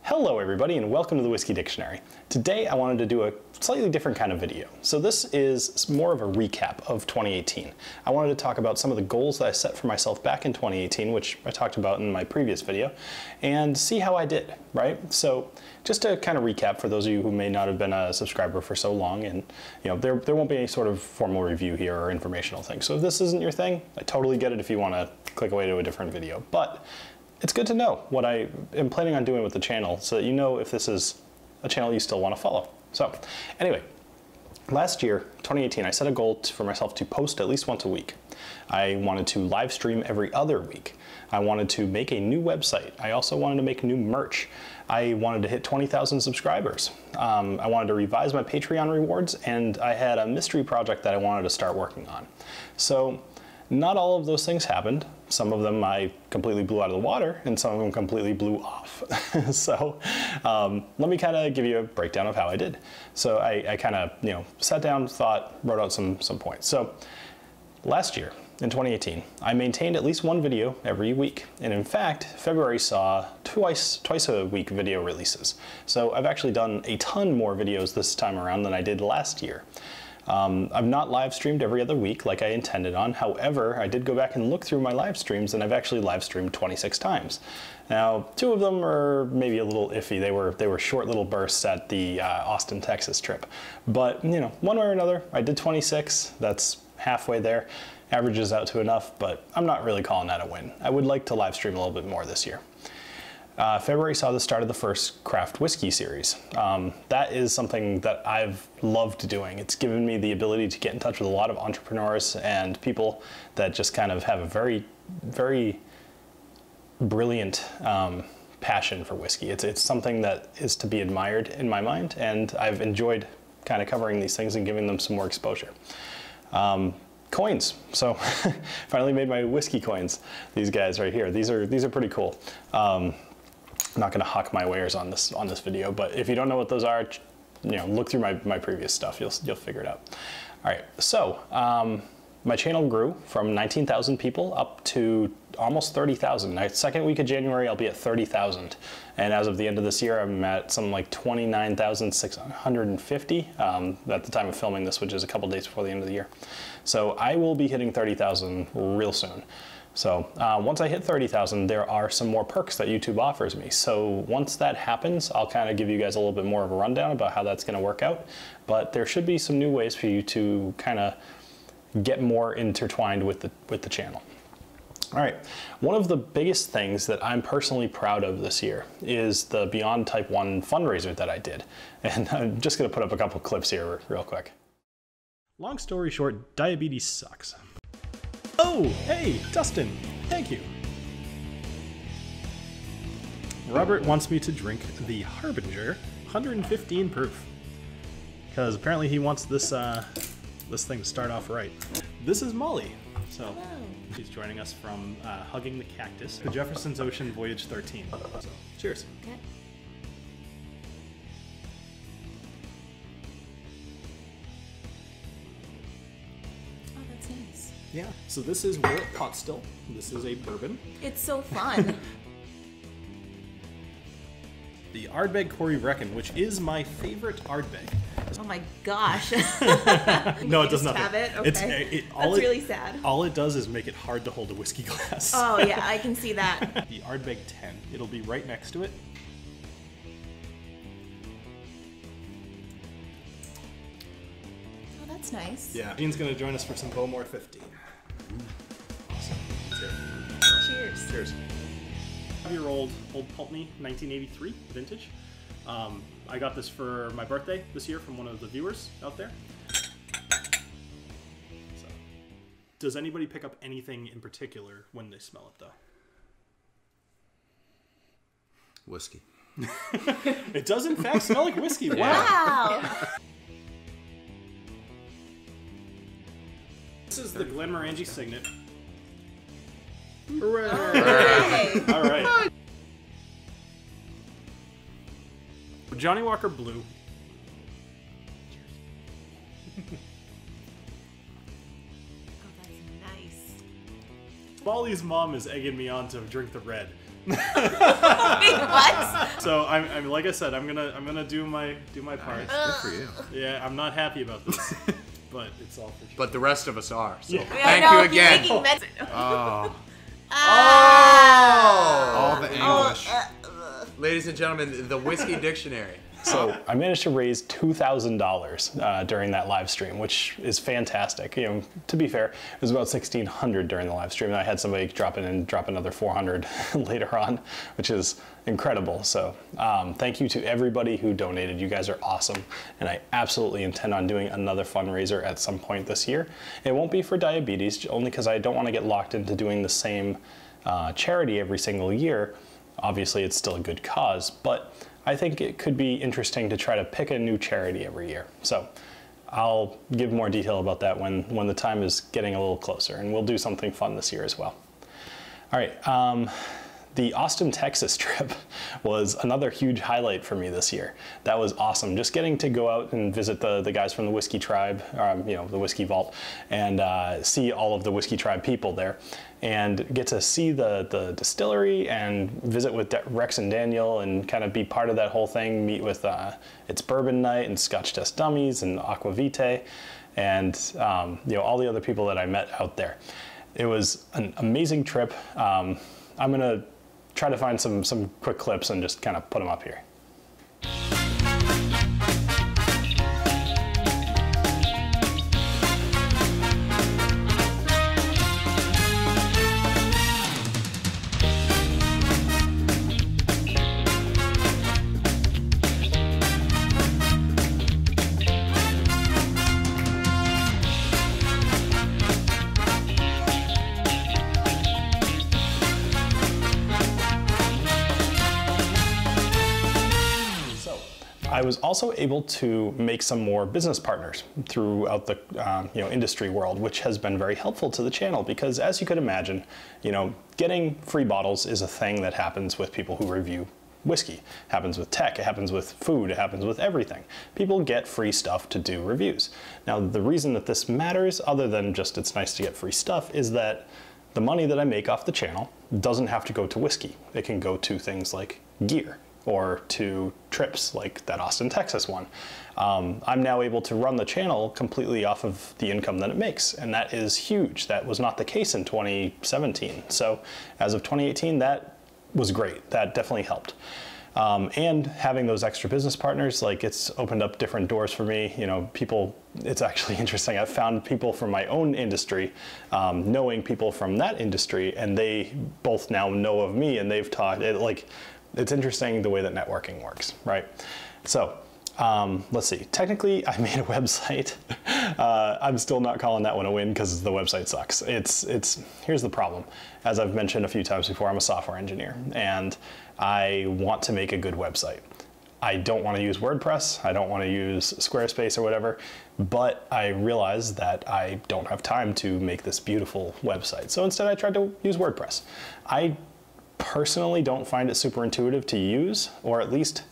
Hello everybody and welcome to the Whiskey Dictionary. Today I wanted to do a slightly different kind of video. So this is more of a recap of 2018. I wanted to talk about some of the goals that I set for myself back in 2018, which I talked about in my previous video, and see how I did, right? So just to kind of recap for those of you who may not have been a subscriber for so long, and there won't be any sort of formal review here or informational thing. So if this isn't your thing, I totally get it if you want to click away to a different video. But it's good to know what I am planning on doing with the channel so that you know if this is a channel you still want to follow. So anyway, last year, 2018, I set a goal for myself to post at least once a week. I wanted to live stream every other week. I wanted to make a new website. I also wanted to make new merch. I wanted to hit 20,000 subscribers. I wanted to revise my Patreon rewards, and I had a mystery project that I wanted to start working on. So not all of those things happened. Some of them I completely blew out of the water, and some of them completely blew off. So let me kind of give you a breakdown of how I did. So I kind of sat down, thought, wrote out some points. So last year, in 2018, I maintained at least one video every week. And in fact, February saw twice a week video releases. So I've actually done a ton more videos this time around than I did last year. I've not live streamed every other week like I intended on. However, I did go back and look through my live streams, and I've actually live streamed 26 times. Now, 2 of them are maybe a little iffy. They were short little bursts at the Austin, Texas trip. But one way or another, I did 26. That's halfway there. Averages out to enough, but I'm not really calling that a win. I would like to live stream a little bit more this year. February saw the start of the first craft whiskey series. That is something that I've loved doing. It's given me the ability to get in touch with a lot of entrepreneurs and people that just kind of have a very, very brilliant passion for whiskey. It's something that is to be admired in my mind, and I've enjoyed kind of covering these things and giving them some more exposure. Coins. So finally made my whiskey coins. These guys right here. These are pretty cool. I'm not going to hawk my wares on this video, but if you don't know what those are, look through my previous stuff. You'll figure it out. All right. So my channel grew from 19,000 people up to almost 30,000. Second week of January, I'll be at 30,000, and as of the end of this year, I'm at something like 29,650 at the time of filming this, which is a couple days before the end of the year. So I will be hitting 30,000 real soon. So once I hit 30,000, there are some more perks that YouTube offers me. So once that happens, I'll kind of give you guys a little bit more of a rundown about how that's going to work out. But there should be some new ways for you to kind of get more intertwined with the channel. All right, one of the biggest things that I'm personally proud of this year is the Beyond Type 1 fundraiser that I did. And I'm just going to put up a couple clips here real quick. Long story short, diabetes sucks. Oh, hey, Dustin, thank you. Robert wants me to drink the Harbinger 115 proof, because apparently he wants this thing to start off right. This is Molly. So hello. She's joining us from Hugging the Cactus, the Jefferson's Ocean Voyage 13. So cheers. Okay. Yeah, so this is Willet Pot Still. This is a bourbon. It's so fun. The Ardbeg Corey Reckon, which is my favorite Ardbeg. Oh my gosh. No, it does nothing. Have it? Okay. That's really sad. All it does is make it hard to hold a whiskey glass. Oh yeah, I can see that. The Ardbeg 10. It'll be right next to it. Oh, that's nice. Yeah. Jean's going to join us for some Bowmore 15. Awesome. Cheers. Cheers. 5-year-old Old Pulteney 1983 vintage. I got this for my birthday this year from one of the viewers out there. So, does anybody pick up anything in particular when they smell it, though? Whiskey. It does in fact smell like whiskey. Wow. This is the Glenmorangie Signet. Hooray! Hooray. All right. Johnny Walker Blue. Oh, that's nice. Molly's mom is egging me on to drink the red. Wait, what? So I'm like I said, I'm gonna do my part. Good for you. Yeah, I'm not happy about this, but it's all for you. But the rest of us are. So I thank know, you he's again. making meds- Oh, Ah. all the English. uh. Ladies and gentlemen, the Whiskey Dictionary. So I managed to raise $2,000 during that live stream, which is fantastic. You know, to be fair, it was about $1,600 during the live stream, and I had somebody drop in and drop another $400 later on, which is incredible. So thank you to everybody who donated. You guys are awesome, and I absolutely intend on doing another fundraiser at some point this year. It won't be for diabetes, only because I don't want to get locked into doing the same charity every single year. Obviously, it's still a good cause, but I think it could be interesting to try to pick a new charity every year. So I'll give more detail about that when the time is getting a little closer, and we'll do something fun this year as well. All right, the Austin, Texas trip was another huge highlight for me this year. That was awesome. Just getting to go out and visit the guys from the Whiskey Tribe, you know, the Whiskey Vault, and see all of the Whiskey Tribe people there, and get to see the distillery and visit with Rex and Daniel and kind of be part of that whole thing, meet with its bourbon night and Scotch Test Dummies and Aquavitae and you know, all the other people that I met out there. It was an amazing trip. I'm gonna try to find some quick clips and just kind of put them up here. I was also able to make some more business partners throughout the you know, industry world, which has been very helpful to the channel because, as you could imagine, you know, getting free bottles is a thing that happens with people who review whiskey. It happens with tech, it happens with food, it happens with everything. People get free stuff to do reviews. Now, the reason that this matters, other than just it's nice to get free stuff, is that the money that I make off the channel doesn't have to go to whiskey. It can go to things like gear, or to trips like that Austin, Texas one. I'm now able to run the channel completely off of the income that it makes, and that is huge. That was not the case in 2017. So as of 2018, that was great. That definitely helped. And having those extra business partners, like, it's opened up different doors for me. You know, people, it's actually interesting. I've found people from my own industry, knowing people from that industry, and they both now know of me, and they've taught it, like, it's interesting the way that networking works, right? So let's see. Technically, I made a website. I'm still not calling that one a win because the website sucks. Here's the problem. As I've mentioned a few times before, I'm a software engineer, and I want to make a good website. I don't want to use WordPress. I don't want to use Squarespace or whatever, but I realized that I don't have time to make this beautiful website. So instead, I tried to use WordPress. I personally don't find it super intuitive to use, or at least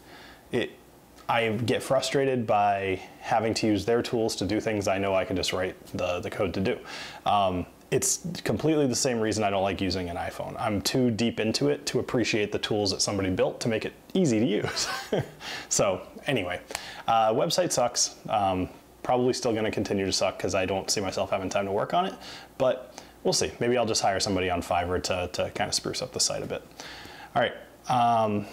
I get frustrated by having to use their tools to do things I know I can just write the code to do. It's completely the same reason I don't like using an iPhone. I'm too deep into it to appreciate the tools that somebody built to make it easy to use. So anyway, website sucks. Probably still gonna continue to suck because I don't see myself having time to work on it, but we'll see. Maybe I'll just hire somebody on Fiverr to kind of spruce up the site a bit. All right.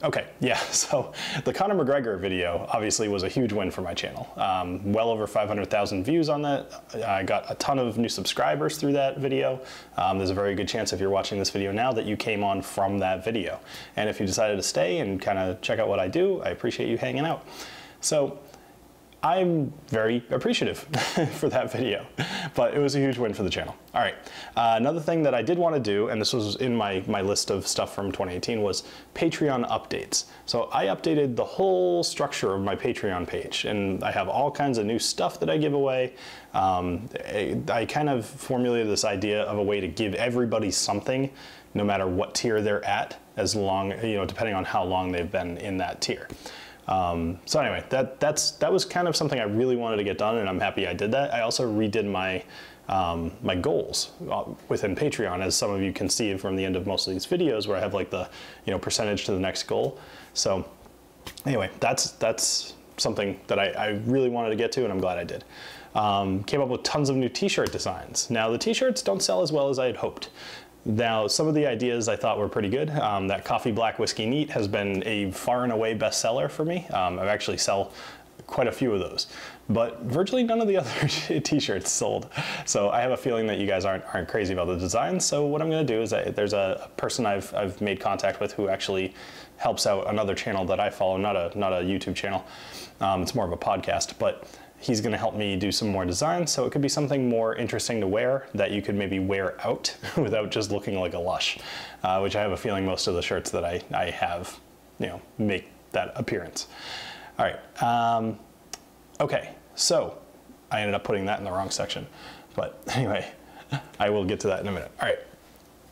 Okay, yeah, so the Conor McGregor video obviously was a huge win for my channel. Well over 500,000 views on that. I got a ton of new subscribers through that video. There's a very good chance if you're watching this video now that you came on from that video. And if you decided to stay and kind of check out what I do, I appreciate you hanging out. So I'm very appreciative for that video, but it was a huge win for the channel. All right, another thing that I did want to do, and this was in my list of stuff from 2018, was Patreon updates. So I updated the whole structure of my Patreon page, and I have all kinds of new stuff that I give away. I kind of formulated this idea of a way to give everybody something, no matter what tier they're at, as long, you know, depending on how long they've been in that tier. So anyway, that was kind of something I really wanted to get done, and I'm happy I did that. I also redid my my goals within Patreon, as some of you can see from the end of most of these videos where I have like the, percentage to the next goal. So anyway, that's something that I really wanted to get to, and I'm glad I did. Came up with tons of new t-shirt designs. Now the t-shirts don't sell as well as I had hoped. Now, some of the ideas I thought were pretty good. That coffee black whiskey neat has been a far and away bestseller for me. I've actually sell quite a few of those, but virtually none of the other t-shirts sold. So I have a feeling that you guys aren't crazy about the design. So what I'm gonna do is there's a person I've made contact with who actually helps out another channel that I follow, not a YouTube channel. It's more of a podcast, but he's gonna help me do some more designs, so it could be something more interesting to wear that you could maybe wear out without just looking like a lush, which I have a feeling most of the shirts that I have, make that appearance. All right, okay, so I ended up putting that in the wrong section, but anyway, I will get to that in a minute. All right,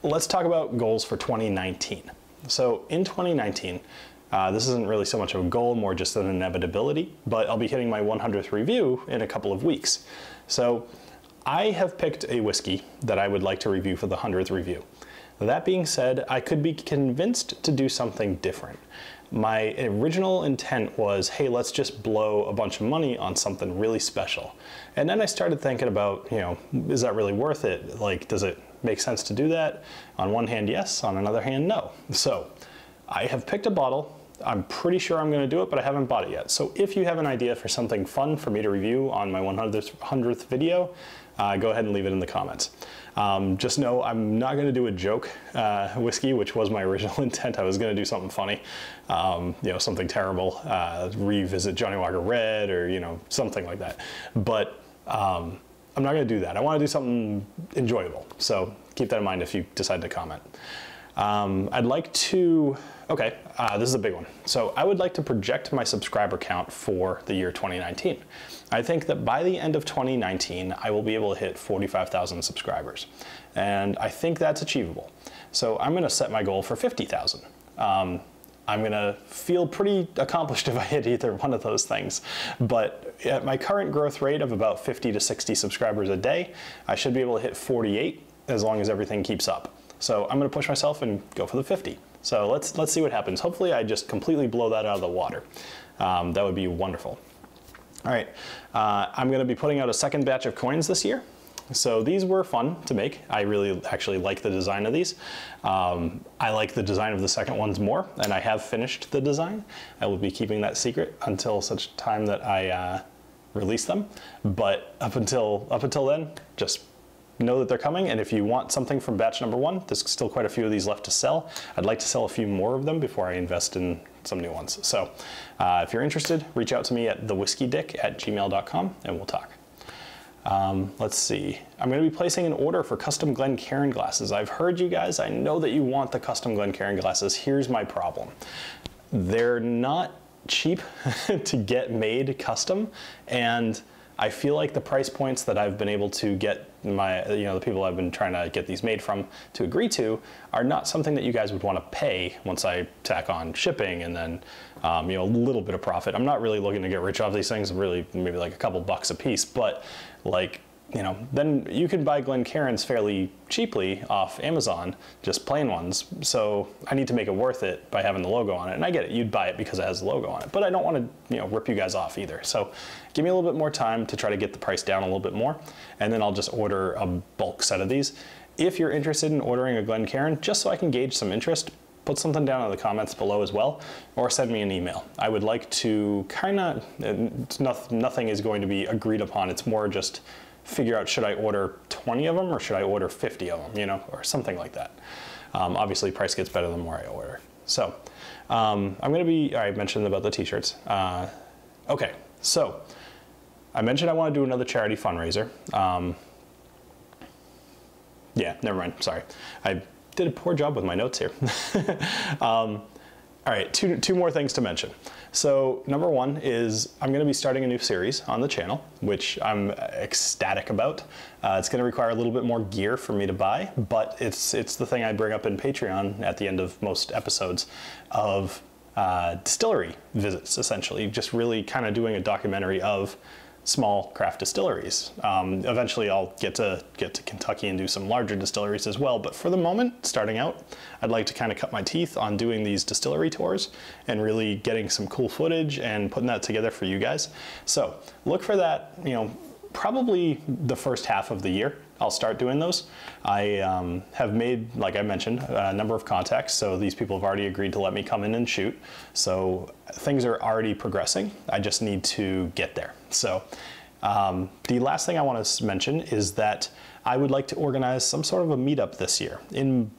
let's talk about goals for 2019. So in 2019, this isn't really so much of a goal, more just an inevitability, but I'll be hitting my 100th review in a couple of weeks. So I have picked a whiskey that I would like to review for the 100th review. That being said, I could be convinced to do something different. My original intent was, hey, let's just blow a bunch of money on something really special. And then I started thinking about, is that really worth it? Like, does it make sense to do that? On one hand, yes. On another hand, no. So I have picked a bottle. I'm pretty sure I'm going to do it, but I haven't bought it yet. So if you have an idea for something fun for me to review on my 100th video, go ahead and leave it in the comments. Just know I'm not going to do a joke whiskey, which was my original intent. I was going to do something funny, something terrible, revisit Johnny Walker Red or, something like that. But I'm not going to do that. I want to do something enjoyable. So keep that in mind if you decide to comment. I'd like to, okay, this is a big one. So I would like to project my subscriber count for the year 2019. I think that by the end of 2019, I will be able to hit 45,000 subscribers. And I think that's achievable. So I'm gonna set my goal for 50,000. I'm gonna feel pretty accomplished if I hit either one of those things. But at my current growth rate of about 50 to 60 subscribers a day, I should be able to hit 48 as long as everything keeps up. So I'm gonna push myself and go for the 50. So let's see what happens. Hopefully I just completely blow that out of the water. That would be wonderful. All right, I'm gonna be putting out a second batch of coins this year. So these were fun to make. I really actually like the design of these. I like the design of the second ones more, and I have finished the design. I will be keeping that secret until such time that I release them. But up until then, just know that they're coming, and if you want something from batch number 1, there's still quite a few of these left to sell. I'd like to sell a few more of them before I invest in some new ones. So if you're interested, reach out to me at thewhiskeydick@gmail.com and we'll talk. Let's see. I'm going to be placing an order for custom Glencairn glasses. I've heard you guys. I know that you want the custom Glencairn glasses. Here's my problem. They're not cheap to get made custom, and I feel like the price points that I've been able to get the people I've been trying to get these made from to agree to are not something that you guys would want to pay once I tack on shipping and then a little bit of profit. I'm not really looking to get rich off these things, really maybe like a couple bucks a piece, but like, then you can buy Glencairns fairly cheaply off Amazon, just plain ones. So I need to make it worth it by having the logo on it. And I get it, you'd buy it because it has the logo on it, but I don't want to, rip you guys off either. So give me a little bit more time to try to get the price down a little bit more, and then I'll just order a bulk set of these. If you're interested in ordering a Glencairn, just so I can gauge some interest, put something down in the comments below as well, or send me an email. I would like to nothing is going to be agreed upon. It's more just figure out, should I order 20 of them or should I order 50 of them, or something like that. Obviously price gets better the more I order. So I mentioned about the t-shirts. Okay, so I mentioned I want to do another charity fundraiser. Yeah, never mind, sorry. I did a poor job with my notes here. All right, two more things to mention. So number 1 is I'm going to be starting a new series on the channel, which I'm ecstatic about. It's going to require a little bit more gear for me to buy, but it's the thing I bring up in Patreon at the end of most episodes of distillery visits, essentially. Just really kind of doing a documentary of small craft distilleries. Eventually I'll get to Kentucky and do some larger distilleries as well, but for the moment, starting out, I'd like to kind of cut my teeth on doing these distillery tours and really getting some cool footage and putting that together for you guys. So look for that, you know, probably the first half of the year. I'll start doing those. I have made, like I mentioned, a number of contacts, so these people have already agreed to let me come in and shoot. So things are already progressing. I just need to get there. So the last thing I want to mention is that I would like to organize some sort of a meetup this year in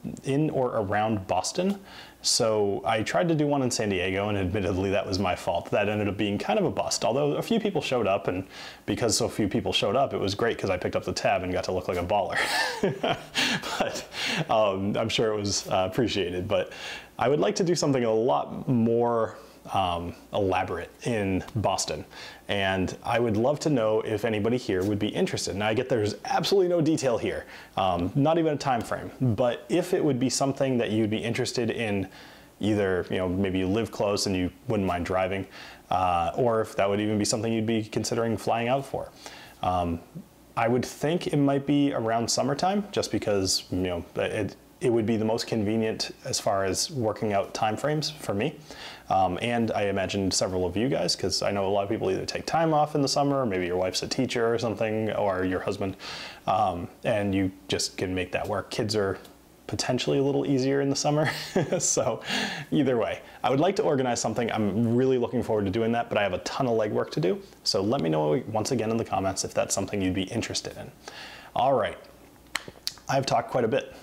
or around Boston. So I tried to do one in San Diego, and admittedly that was my fault. That ended up being kind of a bust, although a few people showed up, and because so few people showed up, it was great because I picked up the tab and got to look like a baller. But I'm sure it was appreciated. But I would like to do something a lot more elaborate in Boston, and I would love to know if anybody here would be interested. Now I get there's absolutely no detail here, not even a time frame, but if it would be something that you'd be interested in, either, you know, maybe you live close and you wouldn't mind driving, or if that would even be something you'd be considering flying out for. I would think it might be around summertime, just because, you know, it would be the most convenient as far as working out time frames for me. And I imagine several of you guys, because I know a lot of people either take time off in the summer, or maybe your wife's a teacher or something, or your husband, and you just can make that work. Kids are potentially a little easier in the summer. So either way, I would like to organize something. I'm really looking forward to doing that, but I have a ton of legwork to do. So let me know once again in the comments if that's something you'd be interested in. All right. I've talked quite a bit.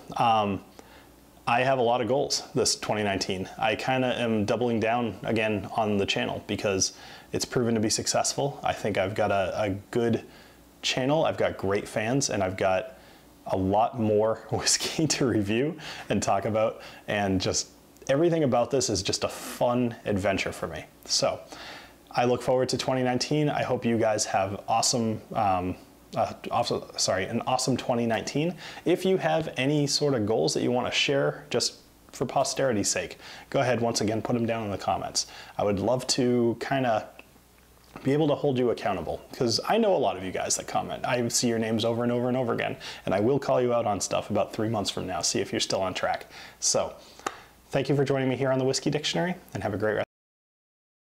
I have a lot of goals this 2019. I kind of am doubling down again on the channel because it's proven to be successful. I think I've got a good channel. I've got great fans, and I've got a lot more whiskey to review and talk about, and just everything about this is just a fun adventure for me. So I look forward to 2019. I hope you guys have an awesome 2019. If you have any sort of goals that you want to share just for posterity's sake, go ahead, once again, put them down in the comments. I would love to kind of be able to hold you accountable, because I know a lot of you guys that comment. I see your names over and over and over again, and I will call you out on stuff about 3 months from now, see if you're still on track. So thank you for joining me here on the Whiskey Dictionary, and have a great rest